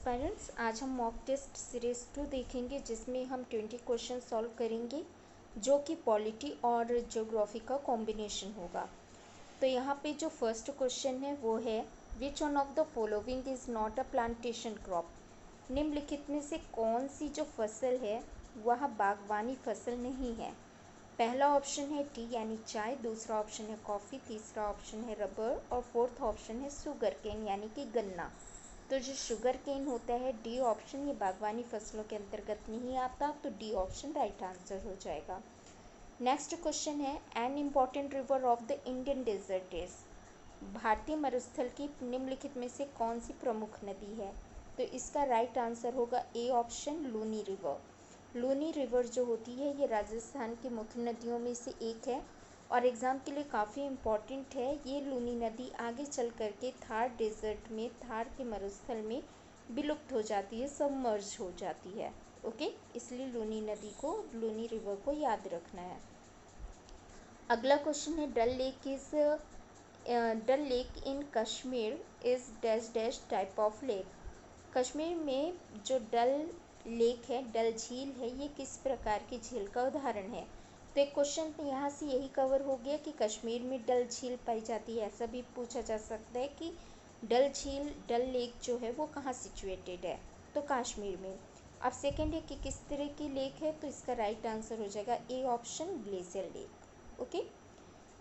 Parents, आज हम mock test series 2 देखेंगे जिसमें हम 20 क्वेश्चन सॉल्व करेंगे जो कि पॉलिटी और ज्योग्राफी का कॉम्बिनेशन होगा। तो यहाँ पे जो फर्स्ट क्वेश्चन है वो है विच one of the following is not a plantation crop. निम्नलिखित में से कौन सी जो फसल है वह बागवानी फसल नहीं है। पहला ऑप्शन है टी यानी चाय, दूसरा ऑप्शन है कॉफ़ी, तीसरा ऑप्शन है रबर और फोर्थ ऑप्शन है शुगर केन यानी कि गन्ना। तो जो शुगर केन होता है डी ऑप्शन ये बागवानी फसलों के अंतर्गत नहीं आता, तो डी ऑप्शन राइट आंसर हो जाएगा। नेक्स्ट क्वेश्चन है an important river of the Indian desert is. भारतीय मरुस्थल की निम्नलिखित में से कौन सी प्रमुख नदी है। तो इसका राइट आंसर होगा A option Luni river. Luni river जो होती है ये राजस्थान की मुख्य नदियों में से एक है और एग्ज़ाम के लिए काफ़ी इम्पॉर्टेंट है। ये लूनी नदी आगे चल कर के थार डेजर्ट में, थार के मरुस्थल में विलुप्त हो जाती है, सबमर्ज हो जाती है। ओके, इसलिए लूनी नदी को, लूनी रिवर को याद रखना है। अगला क्वेश्चन है Dal lake in Kashmir is dash dash type of lake. Kashmir में जो डल लेक है, डल झील है, ये किस प्रकार की झील का उदाहरण है। तो एक क्वेश्चन यहाँ से यही कवर हो गया कि कश्मीर में डल झील पाई जाती है। ऐसा भी पूछा जा सकता है कि डल झील, डल लेक जो है वो कहाँ सिचुएटेड है, तो कश्मीर में। अब सेकंड है कि किस तरह की लेक है, तो इसका राइट आंसर हो जाएगा A option glacier lake. Okay,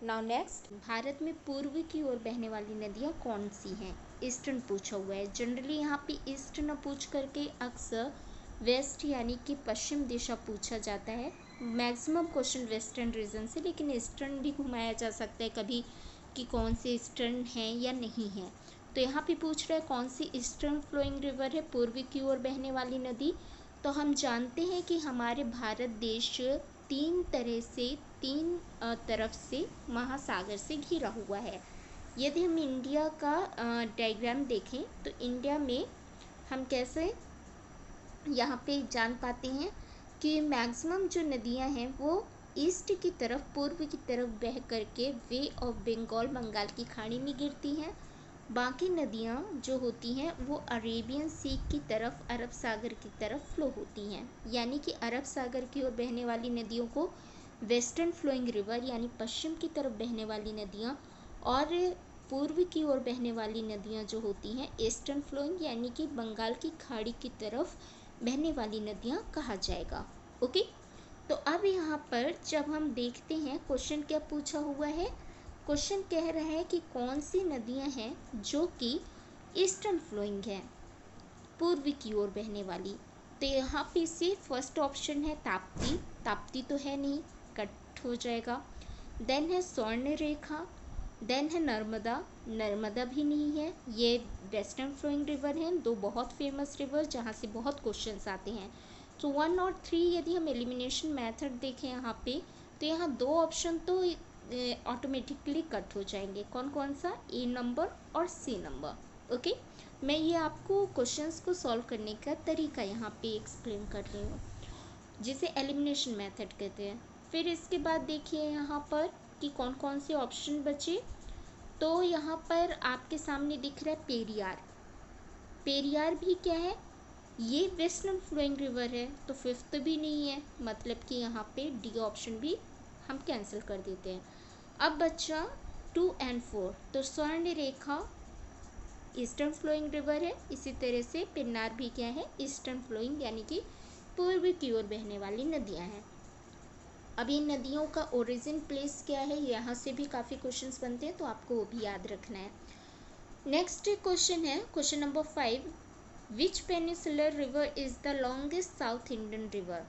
now next, Bharat में पूर्व की ओर बहने वाली नदियाँ कौन सी हैं। ईस्टर्न पूछा हुआ है। जनरली यहाँ पे ईस्ट न पूछ करके अक्सर वेस्ट यानी कि पश्चिम दिशा पूछा जाता है। मैक्सिमम क्वेश्चन वेस्टर्न रीजन से, लेकिन ईस्टर्न भी घुमाया जा सकता है कभी कि कौन से ईस्टर्न है या नहीं है। तो यहाँ पे पूछ रहा है कौन सी ईस्टर्न फ्लोइंग रिवर है, पूर्वी की ओर बहने वाली नदी। तो हम जानते हैं कि हमारे भारत देश तीन तरफ से महासागर से घिरा हुआ है। यदि हम इंडिया का डायग्राम देखें तो इंडिया में हम कैसे यहाँ पे जान पाते हैं कि मैक्सिमम जो नदियाँ हैं वो ईस्ट की तरफ, पूर्व की तरफ बह करके वे ऑफ बंगाल, बंगाल की खाड़ी में गिरती हैं। बाकी नदियाँ जो होती हैं वो अरेबियन सी की तरफ, अरब सागर की तरफ फ्लो होती हैं। यानी कि अरब सागर की ओर बहने वाली नदियों को वेस्टर्न फ्लोइंग रिवर यानी पश्चिम की तरफ बहने वाली नदियाँ, और पूर्व की ओर बहने वाली नदियाँ जो होती हैं ईस्टर्न फ्लोइंग यानी कि बंगाल की खाड़ी की तरफ बहने वाली नदियाँ कहा जाएगा। ओके, तो अब यहाँ पर जब हम देखते हैं क्वेश्चन क्या पूछा हुआ है। क्वेश्चन कह रहा है कि कौन सी नदियाँ हैं जो कि ईस्टर्न फ्लोइंग है, पूर्व की ओर बहने वाली। तो यहाँ पे से फर्स्ट ऑप्शन है ताप्ती, ताप्ती तो है नहीं, कट हो जाएगा। देन है स्वर्ण रेखा, देन है नर्मदा, नर्मदा भी नहीं है। ये वेस्टर्न फ्लोइंग रिवर हैं, दो बहुत फेमस रिवर जहाँ से बहुत क्वेश्चंस आते हैं। तो 1 और 3 यदि हम एलिमिनेशन मेथड देखें यहाँ पे, तो यहाँ दो ऑप्शन तो ऑटोमेटिकली कट हो जाएंगे। कौन कौन सा, ए नंबर और सी नंबर। ओके, मैं ये आपको क्वेश्चंस को सॉल्व करने का तरीका यहाँ पे एक्सप्लेन कर रही हूँ, जिसे एलिमिनेशन मेथड कहते हैं। फिर इसके बाद देखिए यहाँ पर कि कौन कौन से ऑप्शन बचे। तो यहाँ पर आपके सामने दिख रहा है पेरियार। पेरियार भी क्या है, ये वेस्टर्न फ्लोइंग रिवर है, तो फिफ्थ भी नहीं है, मतलब कि यहाँ पे डी ऑप्शन भी हम कैंसिल कर देते हैं। अब बचा 2 और 4, तो स्वर्ण रेखा ईस्टर्न फ्लोइंग रिवर है, इसी तरह से पेन्नार भी क्या है, ईस्टर्न फ्लोइंग यानी कि पूर्व की ओर बहने वाली नदियाँ हैं। अब इन नदियों का ओरिजिन प्लेस क्या है, यहाँ से भी काफ़ी क्वेश्चंस बनते हैं, तो आपको वो भी याद रखना है। नेक्स्ट क्वेश्चन है question number 5, which peninsular river is the longest south Indian river.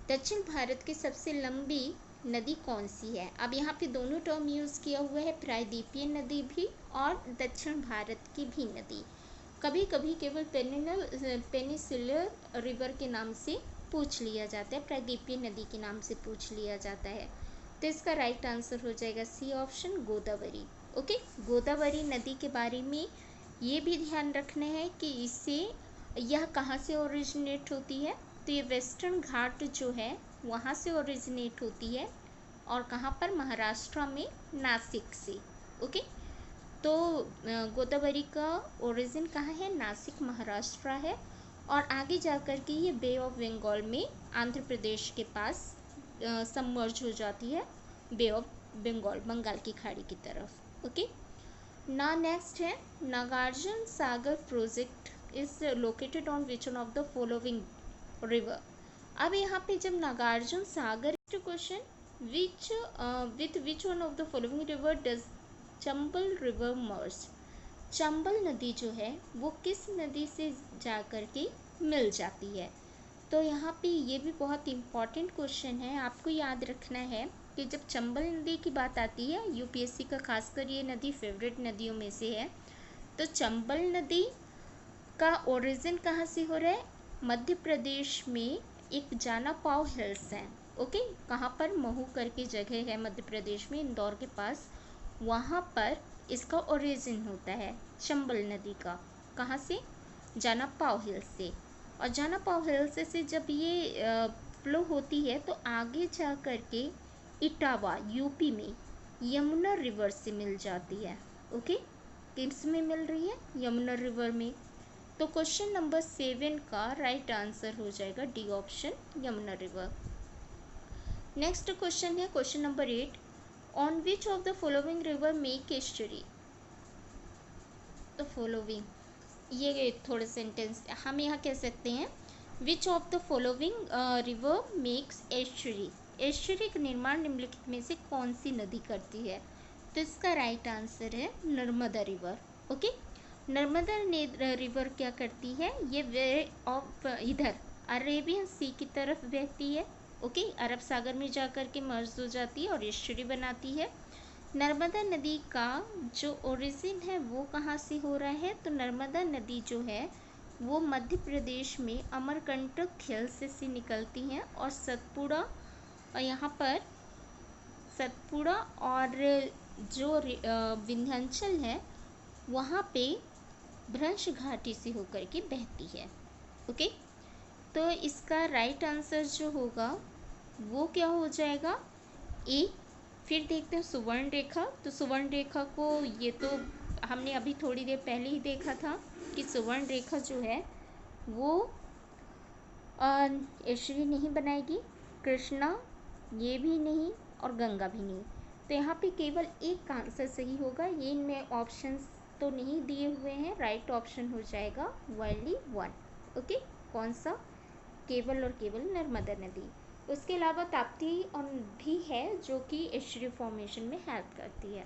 दक्षिण भारत की सबसे लंबी नदी कौन सी है। अब यहाँ पे दोनों टर्म यूज़ किया हुआ है, प्रायद्वीपीय नदी भी और दक्षिण भारत की भी नदी। कभी कभी केवल पेनिसुलर रिवर के नाम से पूछ लिया जाता है, प्रायद्वीपीय नदी के नाम से पूछ लिया जाता है। तो इसका राइट आंसर हो जाएगा C option Godavari. Okay, Godavari नदी के बारे में ये भी ध्यान रखना है कि यह कहाँ से ओरिजिनेट होती है। तो ये वेस्टर्न घाट जो है वहाँ से ओरिजिनेट होती है, और कहाँ पर, महाराष्ट्र में नासिक से। ओके, तो गोदावरी का ओरिजिन कहाँ है? नासिक महाराष्ट्र है, और आगे जाकर के ये बे ऑफ बंगाल में आंध्र प्रदेश के पास सबमर्ज हो जाती है, बे ऑफ बंगाल, बंगाल की खाड़ी की तरफ। ओके, ना नेक्स्ट है Nagarjuna Sagar project is located on which one of the following river. अब यहाँ पे जब Nagarjuna Sagar question which with which one of the following river does Chambal river merge. Chambal नदी जो है वो किस नदी से जा कर के मिल जाती है? तो यहाँ पे ये भी बहुत इम्पॉर्टेंट क्वेश्चन है, आपको याद रखना है कि जब चंबल नदी की बात आती है, यूपीएससी का खासकर ये नदी फेवरेट नदियों में से है, तो चंबल नदी का ओरिजिन कहाँ से हो रहा है? मध्य प्रदेश में एक जाना पाव हिल्स है। ओके, कहाँ पर? महू करके जगह है मध्य प्रदेश में, इंदौर के पास, वहाँ पर इसका ओरिजिन होता है चंबल नदी का। कहाँ से? जाना पाव हिल्स से। और जाना पाव हिल्स से जब ये फ्लो होती है तो आगे जा कर के इटावा यूपी में यमुना रिवर से मिल जाती है। ओके, किस में मिल रही है? यमुना रिवर में। तो क्वेश्चन नंबर 7 का राइट आंसर हो जाएगा D option, Yamuna river. Next question है question number 8, on which of the following river make estuary. The following, ये थोड़े सेंटेंस हम यहाँ कह सकते हैं, which of the following river makes estuary. Estuary का निर्माण निम्नलिखित में से कौन सी नदी करती है? तो इसका राइट आंसर है Narmada river. Okay, Narmada river क्या करती है? ये वे ऑफ इधर अरेबियन सी की तरफ बहती है। ओके, अरब सागर में जाकर के मर्ज हो जाती है और एस्चुरी बनाती है। नर्मदा नदी का जो ओरिजिन है वो कहाँ से हो रहा है? तो नर्मदा नदी जो है वो मध्य प्रदेश में अमरकंटक हिल्स से निकलती हैं और सतपुड़ा, और यहाँ पर सतपुड़ा और जो विंध्याचल है वहाँ पे भ्रंश घाटी से होकर के बहती है। ओके, तो इसका राइट आंसर जो होगा वो क्या हो जाएगा? ए। फिर देखते हैं सुवर्ण रेखा। तो सुवर्ण रेखा को ये तो हमने अभी थोड़ी देर पहले ही देखा था कि सुवर्ण रेखा जो है वो एस्चुरी नहीं बनाएगी, कृष्णा ये भी नहीं और गंगा भी नहीं। तो यहाँ पे केवल एक का आंसर सही होगा, ये इनमें ऑप्शंस तो नहीं दिए हुए हैं, राइट ऑप्शन हो जाएगा वाइल्डली 1। ओके, कौन सा? केवल और केवल नर्मदा नदी। उसके अलावा ताप्ती और भी है जो कि एस्चुरी फॉर्मेशन में हेल्प करती है।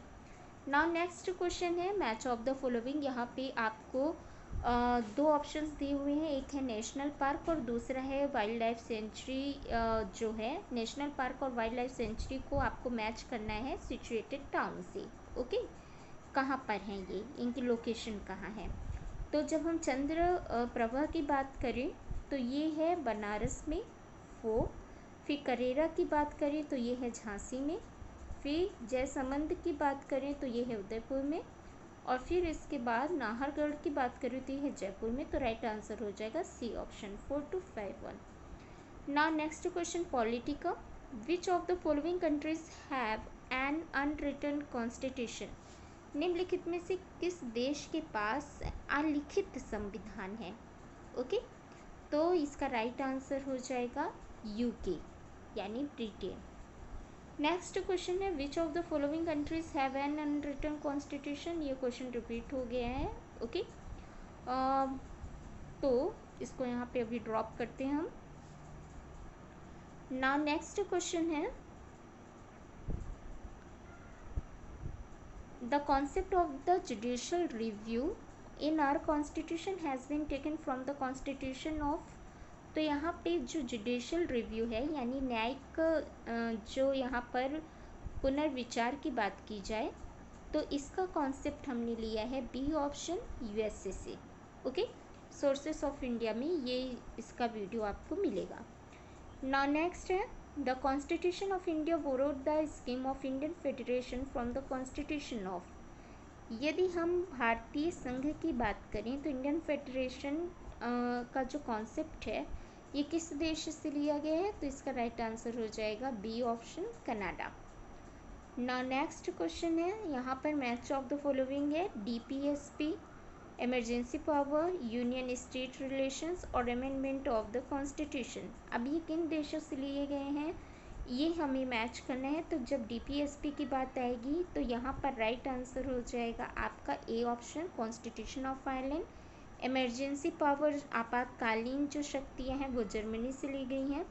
नाउ नेक्स्ट क्वेश्चन है मैच ऑफ द फॉलोइंग। यहाँ पे आपको दो ऑप्शंस दिए हुए हैं, एक है नेशनल पार्क और दूसरा है वाइल्ड लाइफ सेंचुरी। जो है नेशनल पार्क और वाइल्ड लाइफ सेंचुरी को आपको मैच करना है सिचुएटेड टाउन से। ओके, कहाँ पर हैं ये, इनकी लोकेशन कहाँ है? तो जब हम चंद्र प्रभा की बात करें तो ये है बनारस में 4। फिर करेरा की बात करें तो ये है झांसी में। फिर जयसमंद की बात करें तो ये है उदयपुर में। और फिर इसके बाद नाहरगढ़ की बात करें तो ये है जयपुर में। तो राइट आंसर हो जाएगा C option 4251। Now next question polity. Which of the following countries have an unwritten constitution. निम्नलिखित में से किस देश के पास अलिखित संविधान है? ओके, तो इसका राइट आंसर हो जाएगा यूके यानी ब्रिटेन। नेक्स्ट क्वेश्चन है विच of the following countries have an unwritten constitution. ये क्वेश्चन रिपीट हो गया है। ओके, तो इसको यहाँ पे अभी ड्रॉप करते हैं हम। नाउ नेक्स्ट क्वेश्चन है the concept of the judicial review in our constitution has been taken from the constitution of. तो यहाँ पे जो जुडिशियल रिव्यू है यानी न्यायिक जो यहाँ पर पुनर्विचार की बात की जाए तो इसका कॉन्सेप्ट हमने लिया है बी ऑप्शन यूएसए से। ओके, सोर्सेस ऑफ इंडिया में ये इसका वीडियो आपको मिलेगा। नाउ नेक्स्ट है the constitution of India borrowed the scheme of Indian federation from the constitution of. यदि हम भारतीय संघ की बात करें तो इंडियन फेडरेशन का जो कॉन्सेप्ट है ये किस देश से लिया गया है? तो इसका राइट आंसर हो जाएगा B option Canada. Now next question है, यहाँ पर मैच ऑफ द फॉलोइंग है, DPSP, emergency power, union state relations और अमेंडमेंट ऑफ द कॉन्स्टिट्यूशन। अब ये किन देशों से लिए गए हैं, ये हमें मैच करना है। तो जब DPSP की बात आएगी तो यहाँ पर राइट आंसर हो जाएगा आपका A option, constitution of Ireland. Emergency power, आपातकालीन जो शक्तियाँ हैं वो जर्मनी से ली गई हैं।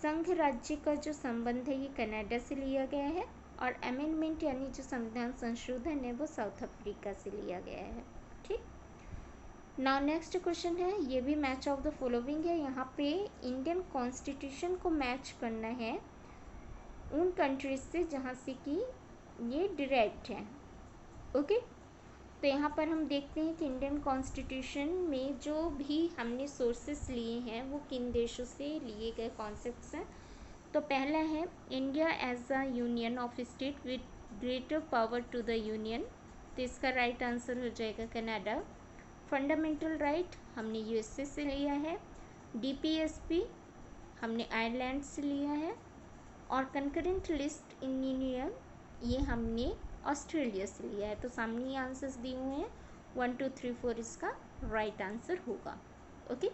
संघ राज्य का जो संबंध है ये कनाडा से लिया गया है। और अमेंडमेंट यानी जो संविधान संशोधन है वो साउथ अफ्रीका से लिया गया है। ठीक, नाउ नेक्स्ट क्वेश्चन है, ये भी मैच ऑफ द फॉलोइंग है। यहाँ पे इंडियन कॉन्स्टिट्यूशन को मैच करना है उन कंट्रीज से जहाँ से कि ये डायरेक्ट है। ओके, तो यहाँ पर हम देखते हैं कि इंडियन कॉन्स्टिट्यूशन में जो भी हमने सोर्सेस लिए हैं वो किन देशों से लिए गए कॉन्सेप्ट्स हैं। तो पहला है, India as a union of state with greater power to the union, तो इसका राइट आंसर हो जाएगा कनाडा। फंडामेंटल राइट हमने USA से लिया है। DPSP हमने आयरलैंड से लिया है। और कंकरेंट लिस्ट इन यूनियन ये हमने ऑस्ट्रेलिया से लिया है। तो सामने ही आंसर्स दिए हुए हैं, 1 2 3 4 इसका राइट आंसर होगा। ओके,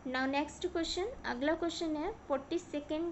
नाउ नेक्स्ट क्वेश्चन, अगला क्वेश्चन है 42nd